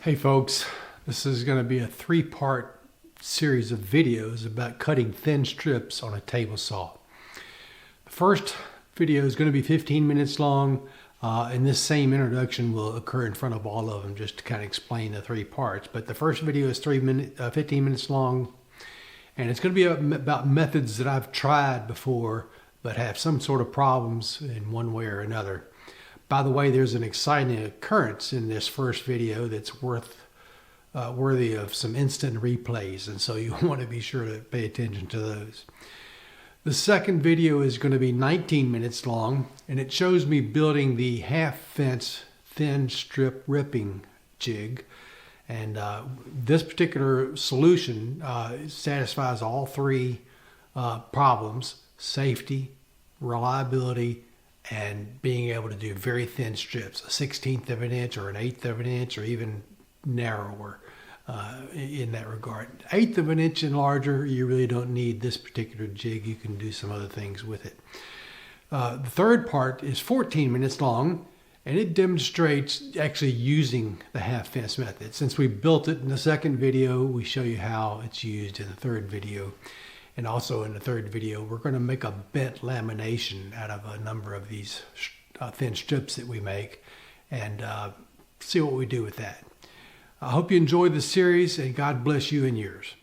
Hey folks, this is going to be a three-part series of videos about cutting thin strips on a table saw. The first video is going to be 15 minutes long, and this same introduction will occur in front of all of them just to kind of explain the three parts. But the first video is 15 minutes long, and it's going to be about methods that I've tried before but have some sort of problems in one way or another. By the way, there's an exciting occurrence in this first video that's worthy of some instant replays, and so you want to be sure to pay attention to those. The second video is going to be 19 minutes long, and it shows me building the half fence thin strip ripping jig. And this particular solution satisfies all three problems: safety, reliability, and being able to do very thin strips, a 1/16 of an inch or an 1/8 of an inch, or even narrower in that regard. 1/8 of an inch and larger, you really don't need this particular jig. You can do some other things with it. The third part is 14 minutes long, and it demonstrates actually using the half fence method. Since we built it in the second video, we show you how it's used in the third video. And also in the third video, we're going to make a bent lamination out of a number of these thin strips that we make, and see what we do with that. I hope you enjoyed the series, and God bless you and yours.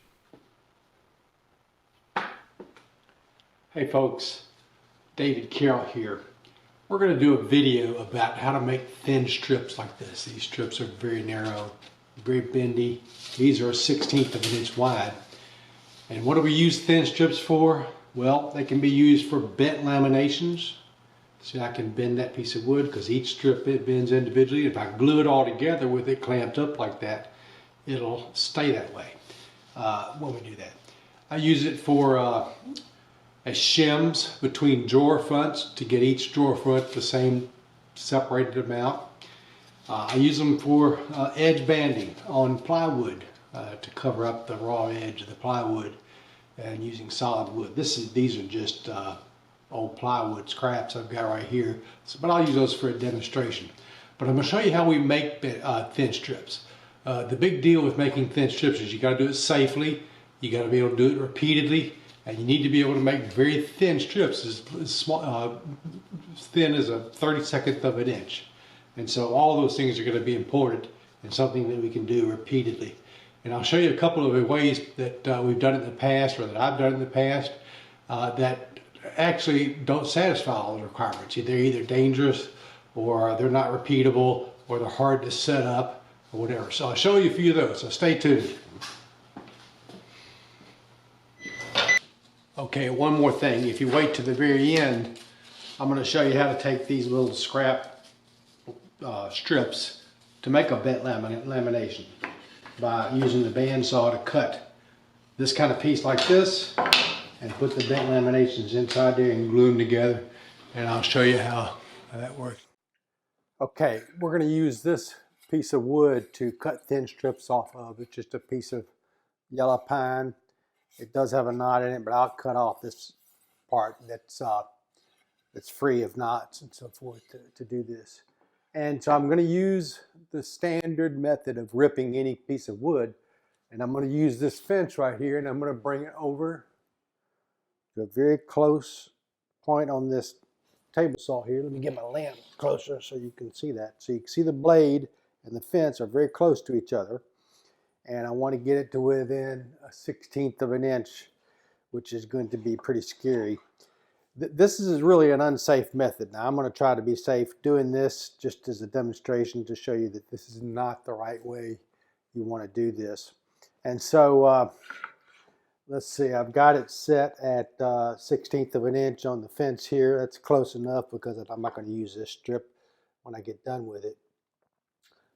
Hey folks, David Carroll here. We're going to do a video about how to make thin strips like this. These strips are very narrow, very bendy. These are a 1/16 of an inch wide. And what do we use thin strips for? Well, they can be used for bent laminations. See, I can bend that piece of wood because each strip it bends individually. If I glue it all together with it clamped up like that, it'll stay that way when we do that. I use it for as shims between drawer fronts to get each drawer front the same separated amount. I use them for edge banding on plywood. To cover up the raw edge of the plywood, and using solid wood. These are just old plywood scraps I've got right here, but I'll use those for a demonstration. But I'm going to show you how we make thin strips. The big deal with making thin strips is you got to do it safely, you got to be able to do it repeatedly, and you need to be able to make very thin strips, as thin as a 32nd of an inch. And so all those things are going to be important and something that we can do repeatedly. And I'll show you a couple of the ways that we've done it in the past, or that I've done in the past, that actually don't satisfy all the requirements. They're either dangerous, or they're not repeatable, or they're hard to set up, or whatever. So I'll show you a few of those, so stay tuned. Okay, one more thing. If you wait to the very end, I'm going to show you how to take these little scrap strips to make a bent lamination, by using the bandsaw to cut this kind of piece like this and put the bent laminations inside there and glue them together, and I'll show you how that works. Okay, we're going to use this piece of wood to cut thin strips off of. It's just a piece of yellow pine. It does have a knot in it, but I'll cut off this part that's free of knots and so forth to do this. And so I'm going to use the standard method of ripping any piece of wood. And I'm going to use this fence right here, and I'm going to bring it over to a very close point on this table saw here. Let me get my lamp closer so you can see that. So you can see the blade and the fence are very close to each other. And I want to get it to within a 1/16 of an inch, which is going to be pretty scary. This is really an unsafe method. Now I'm going to try to be safe doing this just as a demonstration to show you that this is not the right way you want to do this. And so let's see, I've got it set at 1/16 of an inch on the fence here. That's close enough because I'm not going to use this strip when I get done with it.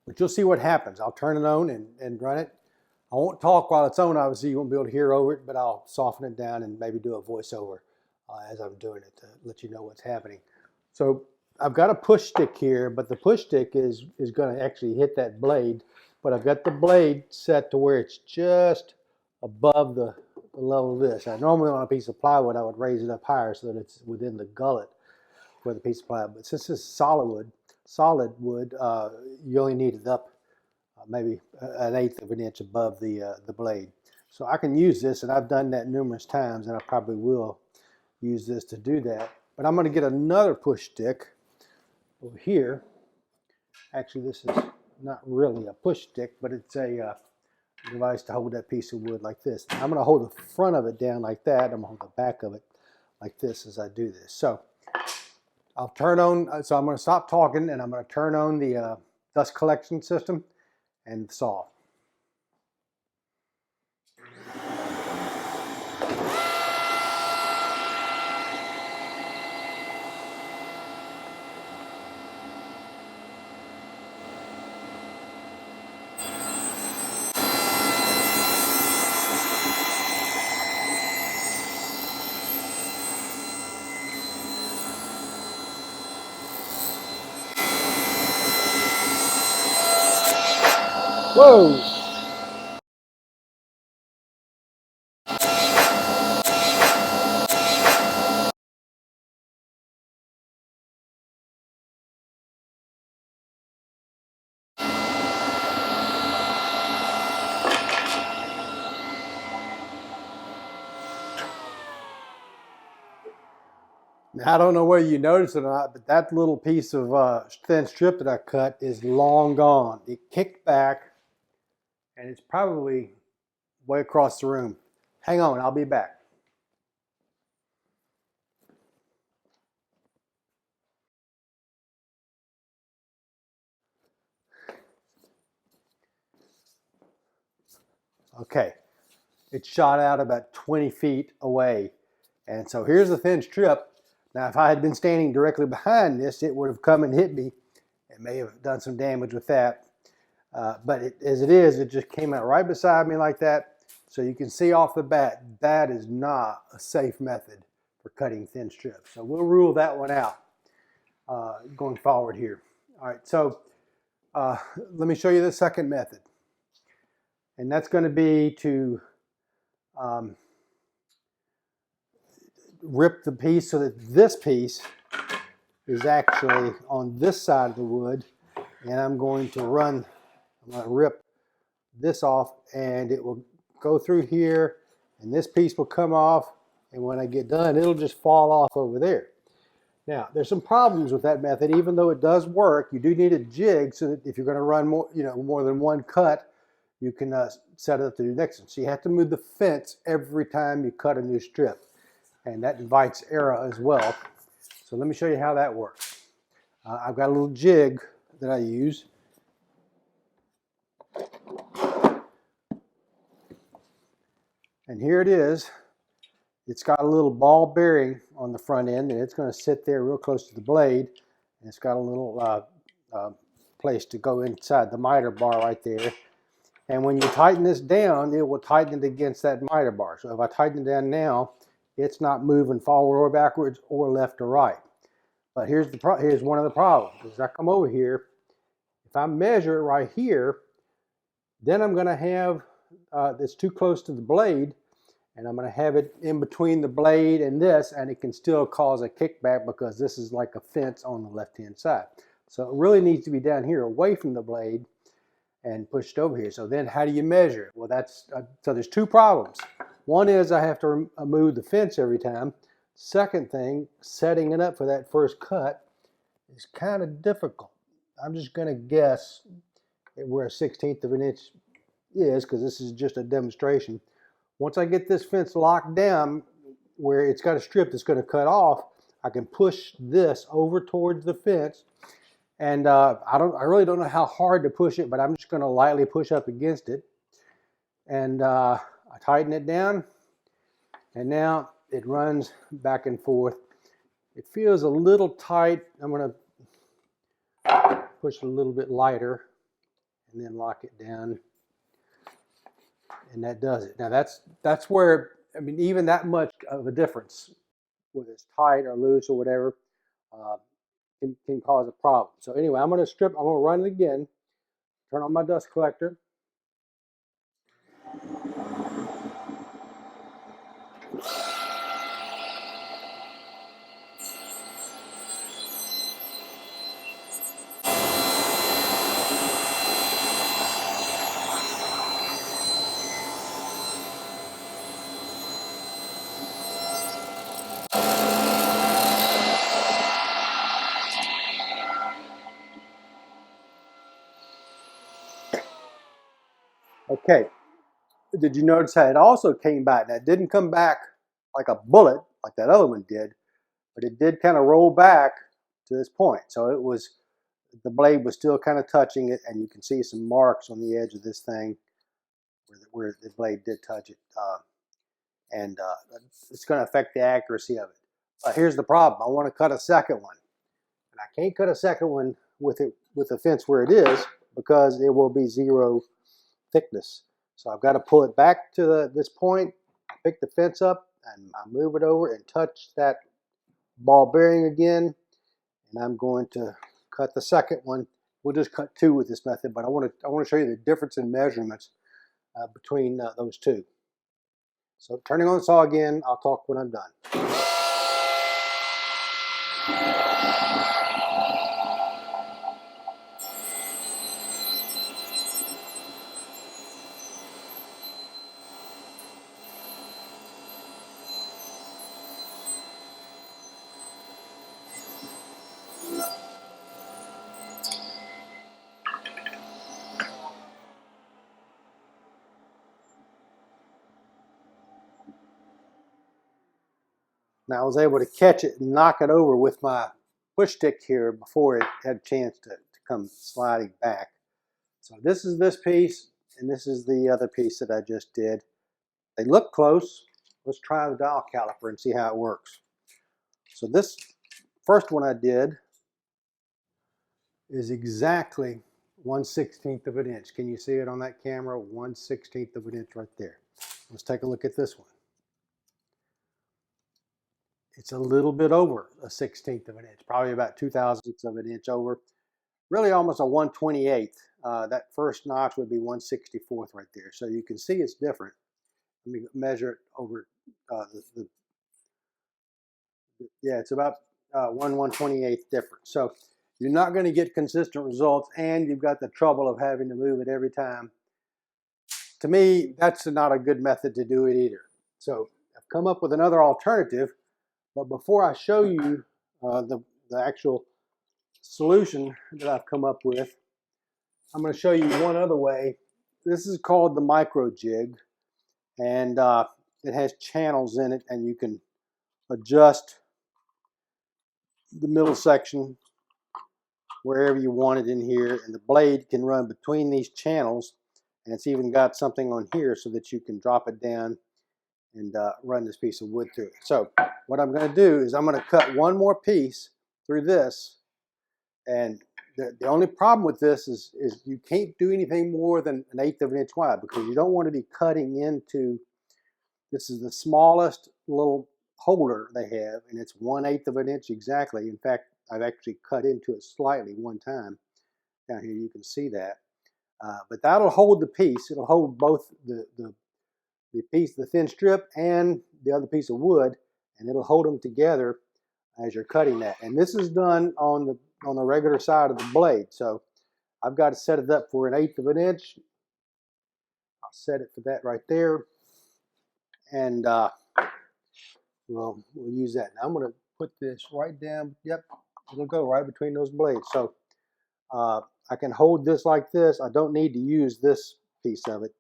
But you'll see what happens. I'll turn it on and run it. I won't talk while it's on, obviously you won't be able to hear over it, but I'll soften it down and maybe do a voiceover as I'm doing it to let you know what's happening. So I've got a push stick here, but the push stick is going to actually hit that blade. But I've got the blade set to where it's just above the level of this. Now, normally on a piece of plywood, I would raise it up higher so that it's within the gullet for the piece of plywood. But since it's solid wood, you only need it up maybe an eighth of an inch above the blade. So I can use this, and I've done that numerous times, and I probably will use this to do that. But I'm going to get another push stick over here. Actually, this is not really a push stick, but it's a device to hold that piece of wood like this. I'm going to hold the front of it down like that. I'm going to hold the back of it like this as I do this. So I'll turn on, so I'm going to stop talking, and I'm going to turn on the dust collection system and saw. Whoa! Now, I don't know whether you noticed it or not, but that little piece of thin strip that I cut is long gone. It kicked back, and it's probably way across the room. Hang on, I'll be back. Okay, it shot out about 20 feet away. And so here's the thin strip. Now, if I had been standing directly behind this, it would have come and hit me. It may have done some damage with that. But as it is, it just came out right beside me like that. So you can see off the bat, that is not a safe method for cutting thin strips. So we'll rule that one out going forward here. All right, so let me show you the second method. And that's going to be to rip the piece so that this piece is actually on this side of the wood. And I'm going to rip this off, and it will go through here, and this piece will come off, and when I get done, it'll just fall off over there. Now, there's some problems with that method. Even though it does work, you do need a jig so that if you're going to run more than one cut, you can set it up to do the next one. So you have to move the fence every time you cut a new strip, and that invites error as well. So let me show you how that works. I've got a little jig that I use. And here it is. It's got a little ball bearing on the front end, and it's going to sit there real close to the blade. And it's got a little place to go inside the miter bar right there. And when you tighten this down, it will tighten it against that miter bar. So if I tighten it down now, it's not moving forward or backwards or left or right. But here's one of the problems. As I come over here, if I measure it right here, then I'm going to have this too close to the blade, and I'm going to have it in between the blade and this, and it can still cause a kickback because this is like a fence on the left-hand side. So it really needs to be down here away from the blade and pushed over here. So then how do you measure it? Well, so there's two problems. One is I have to move the fence every time. Second thing, setting it up for that first cut is kind of difficult. I'm just going to guess where a 1/16 of an inch is, because this is just a demonstration. Once I get this fence locked down where it's got a strip that's going to cut off, I can push this over towards the fence. And I really don't know how hard to push it, but I'm just going to lightly push up against it. And I tighten it down, and now it runs back and forth. It feels a little tight. I'm going to push it a little bit lighter and then lock it down. And that does it. Now that's where, I mean, even that much of a difference, whether it's tight or loose or whatever, can cause a problem. So anyway, I'm going to run it again, turn on my dust collector. Okay, did you notice how it also came back? Now, it didn't come back like a bullet like that other one did, but it did kind of roll back to this point. So it was, the blade was still kind of touching it, and you can see some marks on the edge of this thing where the blade did touch it. And it's going to affect the accuracy of it. But here's the problem. I want to cut a second one. And I can't cut a second one with the fence where it is, because it will be zero thickness. So I've got to pull it back to this point, pick the fence up, and I move it over and touch that ball bearing again. And I'm going to cut the second one. We'll just cut two with this method, but I want to show you the difference in measurements between those two. So turning on the saw again, I'll talk when I'm done. Now I was able to catch it and knock it over with my push stick here before it had a chance to come sliding back. So this is this piece, and this is the other piece that I just did. They look close. Let's try the dial caliper and see how it works. So this first one I did is exactly 1/16 of an inch. Can you see it on that camera? 1/16 of an inch right there. Let's take a look at this one. It's a little bit over a 1/16 of an inch, probably about 2/1000ths of an inch over. Really almost a 1/28. That first notch would be 1/64 right there. So you can see it's different. Let me measure it over yeah, it's about 1/128 difference. So you're not going to get consistent results, and you've got the trouble of having to move it every time. To me, that's not a good method to do it either. So I've come up with another alternative, but before I show you the actual solution that I've come up with, I'm going to show you one other way. This is called the micro jig, and it has channels in it, and you can adjust the middle section wherever you want it in here, and the blade can run between these channels, and it's even got something on here so that you can drop it down and run this piece of wood through it. So what I'm going to do is I'm going to cut one more piece through this, and the only problem with this is you can't do anything more than 1/8 of an inch wide, because you don't want to be cutting into, this is the smallest little holder they have, and it's 1/8 of an inch exactly. In fact, I've actually cut into it slightly one time. Down here you can see that. But that'll hold the piece. It'll hold both the piece, the thin strip, and the other piece of wood, and it'll hold them together as you're cutting that. And this is done on the regular side of the blade. So I've got to set it up for 1/8 of an inch. I'll set it for that right there, and we'll use that. Now I'm going to put this right down. Yep, it'll go right between those blades. So I can hold this like this. I don't need to use this piece of it.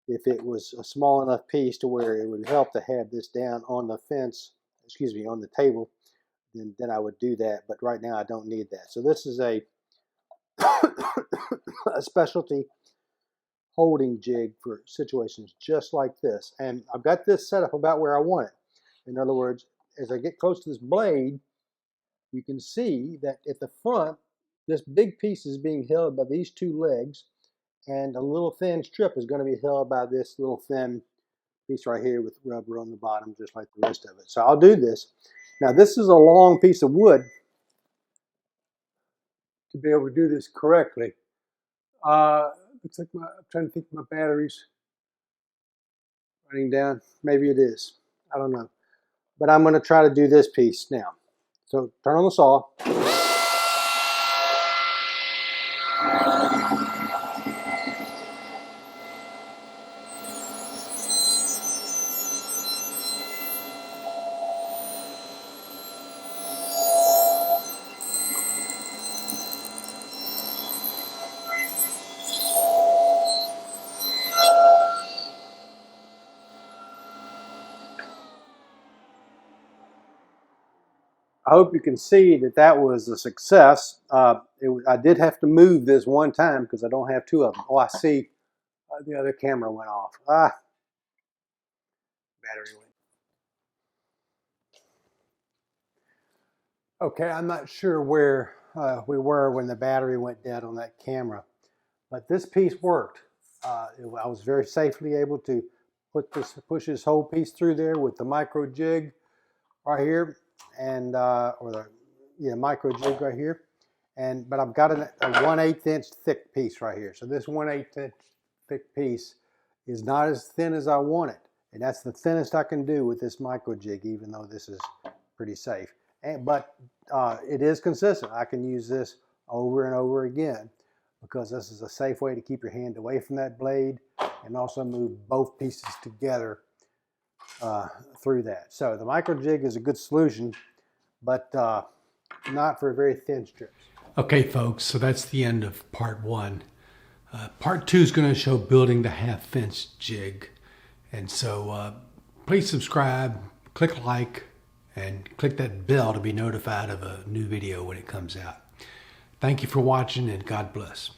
If it was a small enough piece to where it would help to have this down on the fence, excuse me, on the table, then I would do that. But right now I don't need that. So this is a a specialty holding jig for situations just like this. And I've got this set up about where I want it. In other words, as I get close to this blade, you can see that at the front, this big piece is being held by these two legs, and a little thin strip is going to be held by this little thin piece right here with rubber on the bottom, just like the rest of it. So I'll do this. Now this is a long piece of wood to be able to do this correctly. Looks like I'm trying to think my battery's running down. Maybe it is. I don't know. But I'm going to try to do this piece now. So turn on the saw. hope you can see that that was a success. I did have to move this one time because I don't have two of them. Oh, I see the other camera went off. Battery went. Okay, I'm not sure where we were when the battery went dead on that camera, but this piece worked. I was very safely able to push this whole piece through there with the micro jig right here, and micro jig right here, but I've got a 1/8 inch thick piece right here. So this 1/8 inch thick piece is not as thin as I want it, and that's the thinnest I can do with this micro jig, even though this is pretty safe. But it is consistent. I can use this over and over again because this is a safe way to keep your hand away from that blade and also move both pieces together through that. So the micro jig is a good solution, but not for very thin strips. Okay, folks, so that's the end of part 1. Part 2 is going to show building the half-inch jig. And so please subscribe, click like, and click that bell to be notified of a new video when it comes out. Thank you for watching, and God bless.